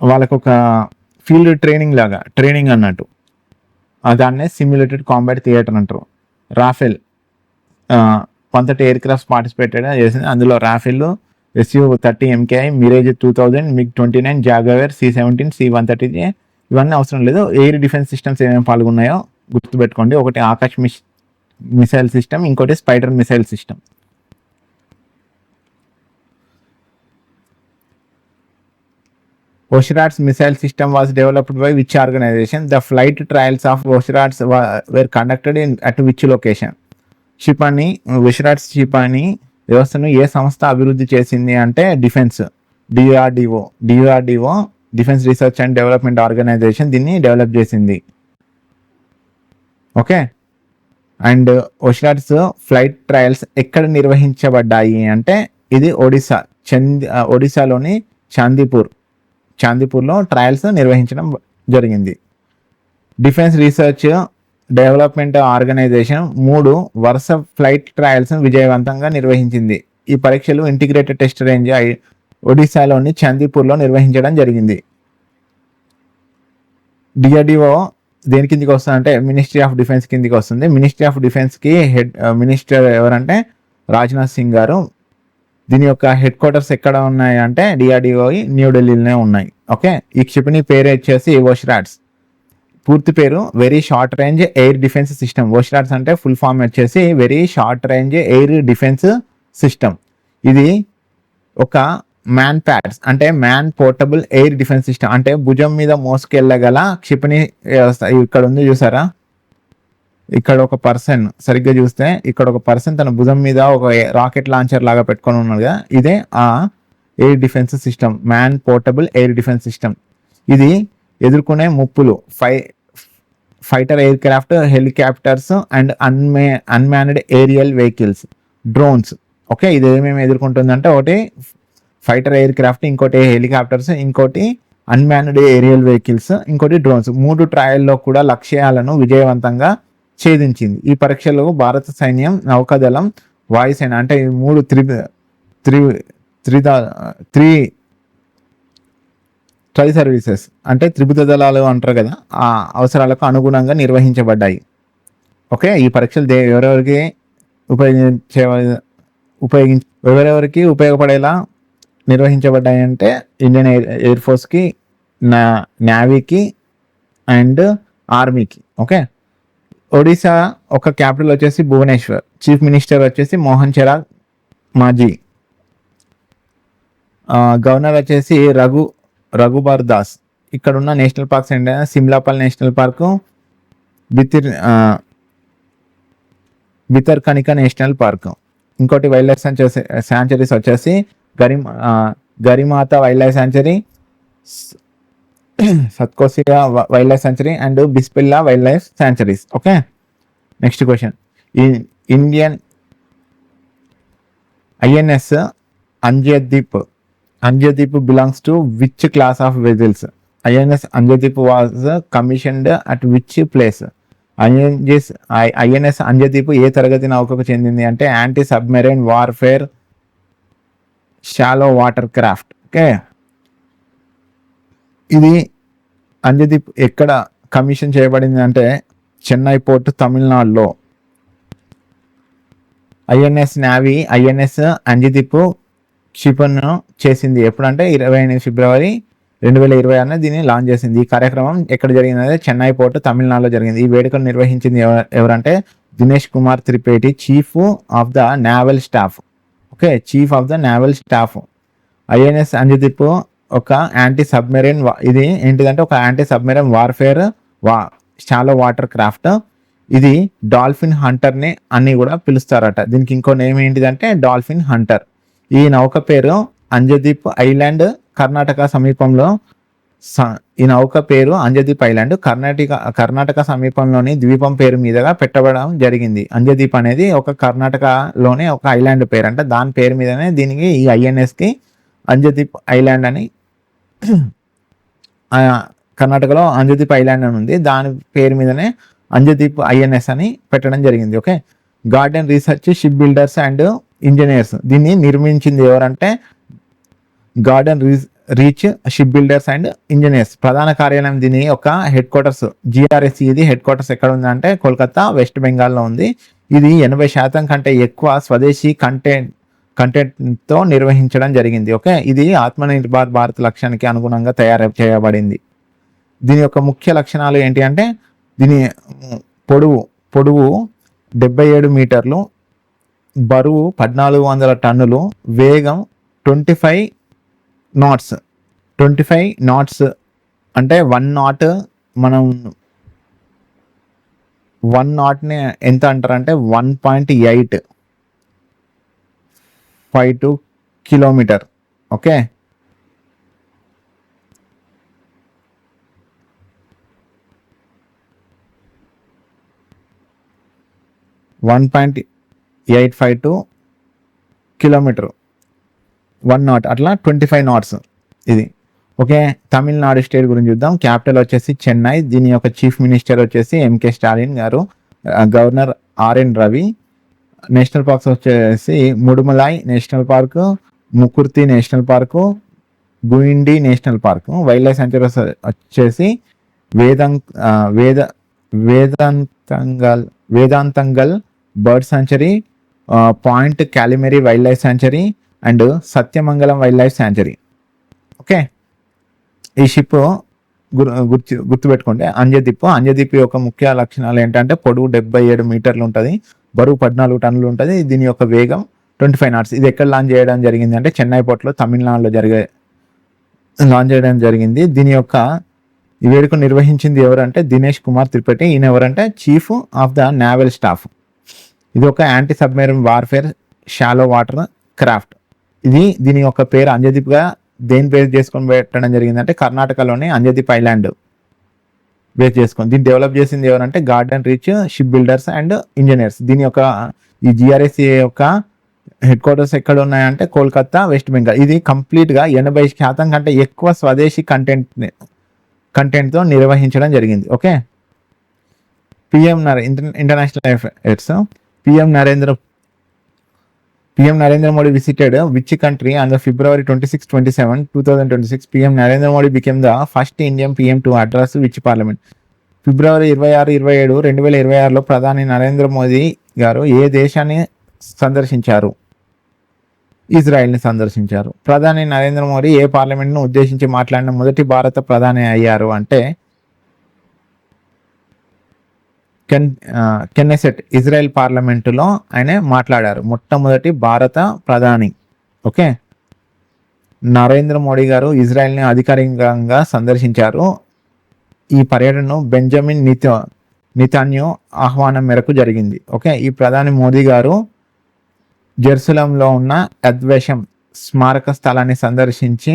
A: వాళ్ళకొక ఫీల్డ్ ట్రైనింగ్ అన్నట్టు. దాన్నే సిమ్యులేటెడ్ కాంబాట్ థియేటర్ అంటారు. రాఫెల్ 130 ఎయిర్ క్రాఫ్ట్స్ పార్టిసిపేట్ చేసింది. అందులో Rafale, Su-30 MKI, Mirage 2000, MiG-29, జాగ్వర్, C-17, C-130J ఇవన్నీ అవసరం లేదు. ఎయిర్ డిఫెన్స్ సిస్టమ్స్ ఏమేమి పాల్గొన్నాయో గుర్తుపెట్టుకోండి. ఒకటి ఆకాశ్ మిసైల్ సిస్టమ్, ఇంకోటి spider missile system. Oshrat's missile system was developed by which organization? The flight trials of Oshrat's were conducted at which location? Oshrat's క్షిపణి వ్యవస్థను ఏ సంస్థ అభివృద్ధి చేసింది అంటే defence, DRDO defence research and development organisation దీన్ని develop చేసింది. Okay, and ఓషిరాట్స్ flight trials ఎక్కడ నిర్వహించబడ్డాయి అంటే ఇది ఒడిశాలోని చాందీపూర్లో ట్రయల్స్ నిర్వహించడం జరిగింది. డిఫెన్స్ రీసెర్చ్ డెవలప్మెంట్ ఆర్గనైజేషన్ 3 వరుస ఫ్లైట్ ట్రయల్స్ విజయవంతంగా నిర్వహించింది. ఈ పరీక్షలు ఇంటిగ్రేటెడ్ టెస్ట్ రేంజ్ ఒడిశాలోని చాందీపూర్లో నిర్వహించడం జరిగింది. డిఆర్డిఓ దేని కిందికి వస్తుంది అంటే మినిస్ట్రీ ఆఫ్ డిఫెన్స్ కిందికి వస్తుంది. మినిస్ట్రీ ఆఫ్ డిఫెన్స్కి హెడ్ మినిస్టర్ ఎవరంటే రాజ్నాథ్ సింగ్ గారు. దీని యొక్క హెడ్ క్వార్టర్స్ ఎక్కడ ఉన్నాయి అంటే డిఆర్డిఓ న్యూఢిల్లీలోనే ఉన్నాయి. ఓకే, ఈ క్షిపణి పేరు వచ్చేసి ఓషిరాట్స్. పూర్తి పేరు very short range air defence system. VSHORADS అంటే ఫుల్ ఫామ్ వచ్చేసి very short range air defence system. ఇది ఒక మ్యాన్ ప్యాడ్స్ అంటే man portable air defence system. అంటే భుజం మీద మోసుకెళ్ళగల క్షిపణి ఇక్కడ ఉంది చూసారా, ఇక్కడ ఒక పర్సన్ సరిగ్గా చూస్తే ఇక్కడ ఒక పర్సన్ తన భుజం మీద ఒక రాకెట్ లాంచర్ లాగా పెట్టుకొని ఉన్నాడుగా, ఇదే ఆ air defence system, man portable air defence system. ఇది ఎదుర్కొనే ముప్పులు fighter aircraft, helicopters and unmanned aerial vehicles, drones. Okay, ఇది ఏమేమి ఎదుర్కొంటుందంటే ఒకటి ఫైటర్ ఎయిర్ క్రాఫ్ట్, ఇంకోటి హెలికాప్టర్స్, ఇంకోటి అన్మాన్డ్ ఏరియల్ వెహికల్స్, ఇంకోటి డ్రోన్స్. 3 ట్రయల్లో కూడా లక్ష్యాలను విజయవంతంగా ఛేదించింది. ఈ పరీక్షలో భారత సైన్యం, నౌకాదళం, వాయుసేన అంటే ఈ 3 ట్రై సర్వీసెస్ అంటే త్రిభుజ దళాలు అంటారు కదా, ఆ అవసరాలకు అనుగుణంగా నిర్వహించబడ్డాయి. ఓకే, ఈ పరీక్షలు ఎవరెవరికి ఎవరెవరికి ఉపయోగపడేలా నిర్వహించబడ్డాయి అంటే ఇండియన్ ఎయిర్ ఫోర్స్కి, నేవీకి అండ్ ఆర్మీకి. ఓకే, ఒడిశా ఒక క్యాపిటల్ వచ్చేసి భువనేశ్వర్, చీఫ్ మినిస్టర్ వచ్చేసి మోహన్ చెరాగ్ మాజీ, గవర్నర్ వచ్చేసి రఘుబర్ దాస్. ఇక్కడ ఉన్న నేషనల్ పార్క్స్ ఏంటంటే Similipal national park, Bhitarkanika national park. ఇంకోటి వైల్డ్ లైఫ్ శాంచురీస్ వచ్చేసి Gahirmatha wildlife sanctuary, Satkosia wildlife sanctuary and Baisipalli wildlife sanctuaries. Okay, next question. Indian INS Anjadip belongs to which class of vessels? INS Anjadip was commissioned at which place? INS Anjadip ఏ తరగతి నౌకకు చెందింది అంటే anti submarine warfare shallow water craft. Okay, ఇది అంజదీప్ ఎక్కడ commission చేయబడింది అంటే Chennai port, తమిళనాడులో. ఐఎన్ఎస్ నావీ ఐఎన్ఎస్ అంజదీప్ క్షిపణిను చేసింది ఎప్పుడంటే 28 ఫిబ్రవరి 2026 దీన్ని లాంచ్ చేసింది. ఈ కార్యక్రమం ఎక్కడ జరిగిందంటే చెన్నై పోర్ట్, తమిళనాడులో జరిగింది. ఈ వేడుకను నిర్వహించింది ఎవరంటే Dinesh Kumar Tripathi, chief of the naval staff. Okay, chief of the naval staff. INS Anjadip ఒక యాంటీ సబ్మెరైన్, ఇది ఏంటిదంటే ఒక anti submarine warfare shallow water craft. ఇది డాల్ఫిన్ హంటర్ని అని కూడా పిలుస్తారట. దీనికి ఇంకో నేమ్ ఏంటిదంటే డాల్ఫిన్ హంటర్. ఈ నౌక పేరు అంజదీప్ ఐలాండ్, కర్ణాటక సమీపంలో. ఈ నౌక పేరు అంజదీప్ ఐలాండ్ కర్ణాటక సమీపంలోని ద్వీపం పేరు మీదుగా పెట్టబడడం జరిగింది. అంజదీప్ అనేది ఒక కర్ణాటకలోనే ఒక ఐలాండ్ పేరు, అంటే దాని పేరు మీదనే దీనికి ఈ ఐఎన్ఎస్కి అంజదీప్ ఐలాండ్ అని, కర్ణాటకలో అంజదీప్ ఐలాండ్ అని ఉంది, దాని పేరు మీదనే అంజదీప్ ఐఎన్ఎస్ అని పెట్టడం జరిగింది. Okay, garden research ship builders and engineers. దీన్ని నిర్మించింది ఎవరంటే garden reach ship builders and engineers. ప్రధాన కార్యాలయం దీని ఒక హెడ్ క్వార్టర్స్ జిఆర్ఎస్సి. ఇది హెడ్ క్వార్టర్స్ ఎక్కడ ఉంది అంటే కోల్కతా, వెస్ట్ బెంగాల్లో ఉంది. ఇది 80% కంటే ఎక్కువ స్వదేశీ కంటెంట్తో నిర్వహించడం జరిగింది. ఓకే, ఇది ఆత్మనిర్భర్ భారత్ లక్ష్యానికి అనుగుణంగా తయారు చేయబడింది. దీని యొక్క ముఖ్య లక్షణాలు ఏంటి అంటే దీని పొడవు 77 మీటర్లు, బరువు 1400 టన్నులు, వేగం 25 knots అంటే 1 knot. మనం 1 knotని ఎంత అంటారంటే 1.852 కిలోమీటర్. ఓకే, 1.852 కిలోమీటర్ 1 నాట్, అట్లా 25 నాట్స్ ఇది. ఓకే, తమిళనాడు స్టేట్ గురించి చూద్దాం. క్యాపిటల్ వచ్చేసి చెన్నై. దీని యొక్క చీఫ్ మినిస్టర్ వచ్చేసి ఎంకే స్టాలిన్ గారు, governor RN Ravi. National parks వచ్చేసి Mudumalai national park, Mukurthi national park, Guindy national park. Wild life sanctuary వచ్చేసి Vedanthangal bird sanctuary, point Calimere wildlife sanctuary and Sathyamangalam wildlife sanctuary. Okay, ఈ షిప్ గుర్తుపెట్టుకుంటే అంజదీప్ యొక్క ముఖ్య లక్షణాలు ఏంటంటే పొడవు 77 మీటర్లు ఉంటుంది, బరువు 14 టన్నులు ఉంటుంది, దీని యొక్క వేగం 25 నాట్స్. ఇది ఎక్కడ లాంచ్ చేయడం జరిగింది అంటే చెన్నై పోర్ట్లో తమిళనాడులో లాంచ్ చేయడం జరిగింది. దీని యొక్క ఈ వేడుక నిర్వహించింది ఎవరంటే దినేష్ కుమార్ త్రిపాఠి. ఈయన ఎవరంటే chief of the naval staff. ఇది ఒక anti submarine warfare shallow water craft. దీని యొక్క పేరు అంజదీప్గా దేని బేస్ చేసుకొని పెట్టడం జరిగిందంటే కర్ణాటకలోని అంజదీప్ ఐలాండ్ బేస్ చేసుకొని. దీన్ని డెవలప్ చేసింది ఎవరంటే garden reach ship builders and engineers. దీని యొక్క ఈ GRSA యొక్క హెడ్ క్వార్టర్స్ ఎక్కడ ఉన్నాయంటే కోల్కతా, వెస్ట్ బెంగాల్. ఇది కంప్లీట్గా 80% కంటే ఎక్కువ స్వదేశీ కంటెంట్తో నిర్వహించడం జరిగింది. Okay, international affairs. PM Narendra Modi visited which country on the February 26, 27, 2026? PM Narendra Modi became the first Indian PM to address which parliament? ఫిబ్రవరి 26, 27, 2026లో ప్రధాని నరేంద్ర మోదీ గారు ఏ దేశాన్ని సందర్శించారు? ఇజ్రాయెల్ని సందర్శించారు. ప్రధాని నరేంద్ర మోదీ ఏ పార్లమెంట్ను ఉద్దేశించి మాట్లాడిన మొదటి భారత ప్రధాని అయ్యారు అంటే కెన్నెసెట్ ఇజ్రాయెల్ పార్లమెంటులో ఆయన మాట్లాడారు, మొట్టమొదటి భారత ప్రధాని. ఓకే, నరేంద్ర మోడీ గారు ఇజ్రాయెల్ని అధికారికంగా సందర్శించారు. ఈ పర్యటనను బెంజమిన్ నెతన్యాహు ఆహ్వానం మేరకు జరిగింది. ఓకే, ఈ ప్రధాని మోదీ గారు జెరూసలంలో ఉన్న యద్వేషం స్మారక స్థలాన్ని సందర్శించి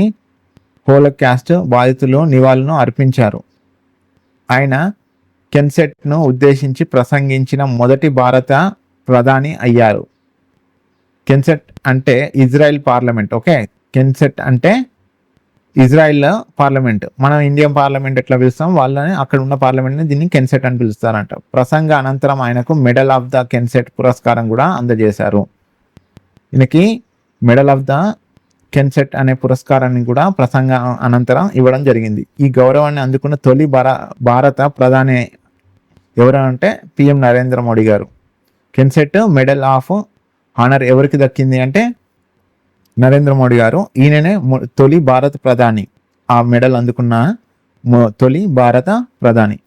A: హోలోకాస్ట్ బాధితులు నివాళులను అర్పించారు. ఆయన కెన్సెట్ను ఉద్దేశించి ప్రసంగించిన మొదటి భారత ప్రధాని అయ్యారు. కెన్సెట్ అంటే ఇజ్రాయెల్ పార్లమెంట్. ఓకే, కెన్సెట్ అంటే ఇజ్రాయెల్ పార్లమెంట్. మనం ఇండియన్ పార్లమెంట్ ఎట్లా పిలుస్తాం, వాళ్ళని అక్కడ ఉన్న పార్లమెంట్ని దీన్ని కెన్సెట్ అని పిలుస్తారంట. ప్రసంగ అనంతరం ఆయనకు మెడల్ ఆఫ్ ద కెన్సెట్ పురస్కారం కూడా అందజేశారు. ఈయనకి మెడల్ ఆఫ్ ద కెన్సెట్ అనే పురస్కారాన్ని కూడా ప్రసంగ అనంతరం ఇవ్వడం జరిగింది. ఈ గౌరవాన్ని అందుకున్న తొలి భారత ప్రధాని ఎవరంటే పిఎం నరేంద్ర మోడీ గారు. కెన్సెట్ మెడల్ ఆఫ్ ఆనర్ ఎవరికి దక్కింది అంటే నరేంద్ర మోడీ గారు. ఈయననే తొలి భారత ప్రధాని, ఆ మెడల్ అందుకున్న తొలి భారత ప్రధాని.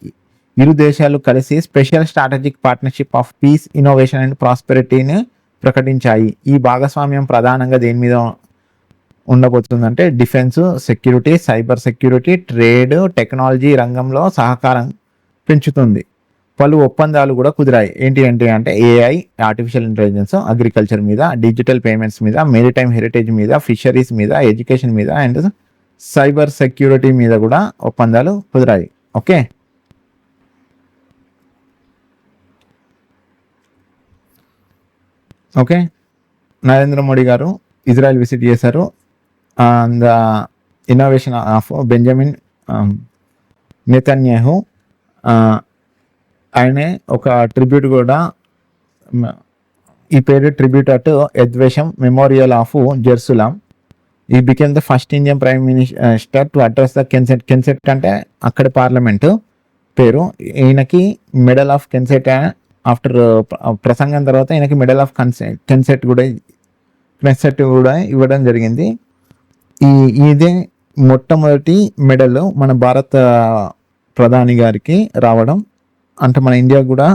A: ఇరు దేశాలు కలిసి special strategic partnership of peace, innovation and ప్రాస్పెరిటీని ప్రకటించాయి. ఈ భాగస్వామ్యం ప్రధానంగా దేని మీద ఉండబోతుందంటే defence, security, cyber security, trade, technology రంగంలో సహకారం పెంచుతుంది. పలు ఒప్పందాలు కూడా కుదిరాయి. ఏంటి అంటే AI, ఆర్టిఫిషియల్ ఇంటెలిజెన్స్, అగ్రికల్చర్ మీద, డిజిటల్ పేమెంట్స్ మీద, మెరిటైమ్ హెరిటేజ్ మీద, ఫిషరీస్ మీద, ఎడ్యుకేషన్ మీద అండ్ సైబర్ సెక్యూరిటీ మీద కూడా ఒప్పందాలు కుదిరాయి. ఓకే, ఓకే, నరేంద్ర మోడీ గారు ఇజ్రాయెల్ విజిట్ చేశారు. The innovation of Benjamin Netanyahu, ఆయనే ఒక ట్రిబ్యూట్ కూడా, ఈ పేరు tribute at Yad Vashem memorial of Jerusalem. ఈ became the first Indian prime minister to address the Knesset అంటే అక్కడ పార్లమెంటు పేరు. ఈయనకి మెడల్ ఆఫ్ కెన్సెట్ ఆఫ్టర్ ప్రసంగం తర్వాత ఈయనకి మెడల్ ఆఫ్ కెన్సెట్ కూడా ఇవ్వడం జరిగింది. ఇదే మొట్టమొదటి మెడల్ మన భారత ప్రధాని గారికి రావడం, అంటే మన ఇండియా కూడా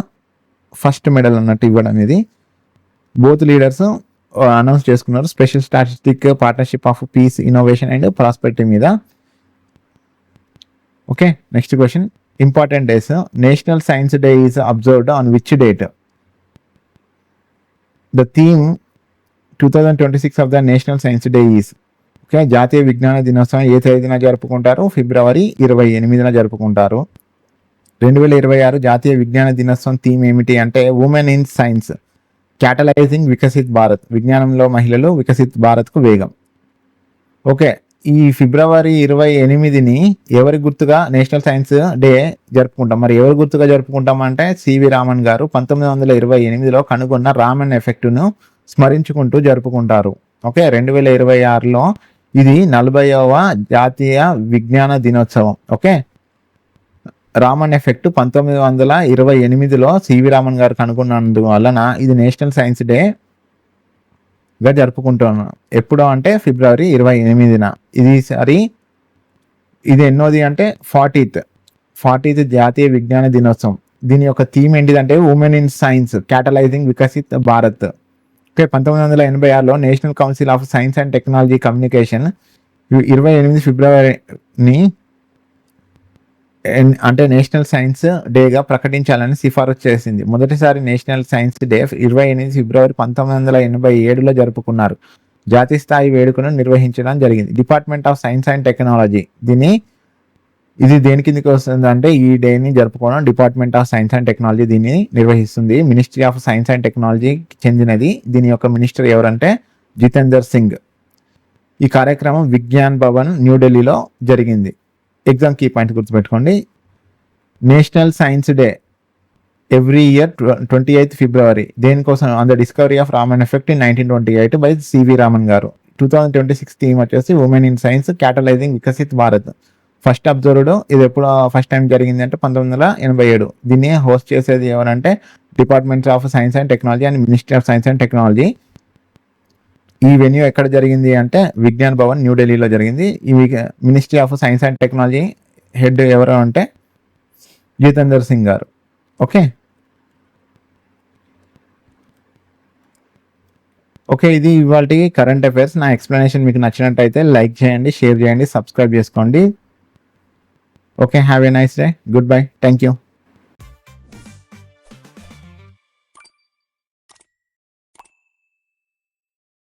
A: ఫస్ట్ మెడల్ అన్నట్టు ఇవ్వడం. ఇది బోత్ లీడర్స్ అనౌన్స్ చేసుకున్నారు. Special strategic partnership of peace, innovation and prosperity మీద. Okay, next question. Important days. National science day is observed on which date? The theme 2026 of the national science day is. Okay, జాతీయ విజ్ఞాన దినోత్సవం ఏ తేదీన జరుపుకుంటారు? ఫిబ్రవరి 28న జరుపుకుంటారు. 2026 జాతీయ విజ్ఞాన దినోత్సవం థీమ్ ఏమిటి అంటే women in science catalysing Viksit Bharat, విజ్ఞానంలో మహిళలు వికసిత్ భారత్కు వేగం. ఓకే, ఈ ఫిబ్రవరి 28ని ఎవరి గుర్తుగా నేషనల్ సైన్స్ డే జరుపుకుంటాం. మరి ఎవరి గుర్తుగా జరుపుకుంటాం అంటే సివి రామన్ గారు 1928లో కనుగొన్న రామన్ ఎఫెక్ట్ను స్మరించుకుంటూ జరుపుకుంటారు. ఓకే, 2026లో ఇది 40వ జాతీయ విజ్ఞాన దినోత్సవం. ఓకే, రామన్ ఎఫెక్ట్ 1928లో సివి రామన్ గారు కనుగొన్నందువలన ఇది నేషనల్ సైన్స్ డే గా జరుపుకుంటున్నాం. ఎప్పుడు అంటే ఫిబ్రవరి 28న. ఇది ఎన్నోది అంటే 40th జాతీయ విజ్ఞాన దినోత్సవం. దీని యొక్క థీమ్ ఏంటిదంటే women in science catalysing Viksit Bharat. Okay, 1986లో national council of science and technology communication 28 ఫిబ్రవరిని అంటే నేషనల్ సైన్స్ డేగా ప్రకటించాలని సిఫారసు చేసింది. మొదటిసారి నేషనల్ సైన్స్ డే 28 ఫిబ్రవరి 1987లో జరుపుకున్నారు. జాతీయ స్థాయి వేడుకను నిర్వహించడం జరిగింది. Department of science and technology ఇది దేని కిందకి వస్తుంది అంటే ఈ డేని జరుపుకోవడం department of science and technology దీన్ని నిర్వహిస్తుంది. మినిస్ట్రీ ఆఫ్ సైన్స్ అండ్ టెక్నాలజీకి చెందినది. దీని యొక్క మినిస్టర్ ఎవరంటే జితేందర్ సింగ్. ఈ కార్యక్రమం విజ్ఞాన్ భవన్ న్యూఢిల్లీలో జరిగింది. ఎగ్జామ్ కీ పాయింట్ గుర్తుపెట్టుకోండి. National science day every year 28th February. దేనికోసం? On the discovery of Raman effect in 1928 by CV Raman గారు. 2026 థీమ్ వచ్చేసి women in science catalysing Viksit Bharat. First observed ఇది ఎప్పుడు ఫస్ట్ టైం జరిగింది అంటే 1987. దీన్ని హోస్ట్ చేసేది ఎవరంటే department of science and technology and ministry of science and technology. ఈ వెన్యూ ఎక్కడ జరిగింది అంటే విజ్ఞాన్ భవన్ న్యూఢిల్లీలో జరిగింది. ఈ ministry of science and technology head ఎవరు అంటే జితేందర్ సింగ్ గారు. ఓకే, ఇది ఇవాల్టి కరెంట్ అఫైర్స్. నా ఎక్స్ప్లెనేషన్ మీకు నచ్చినట్టయితే లైక్ చేయండి, షేర్ చేయండి, సబ్స్క్రైబ్ చేసుకోండి. Okay, have a nice day. Good bye. Thank you.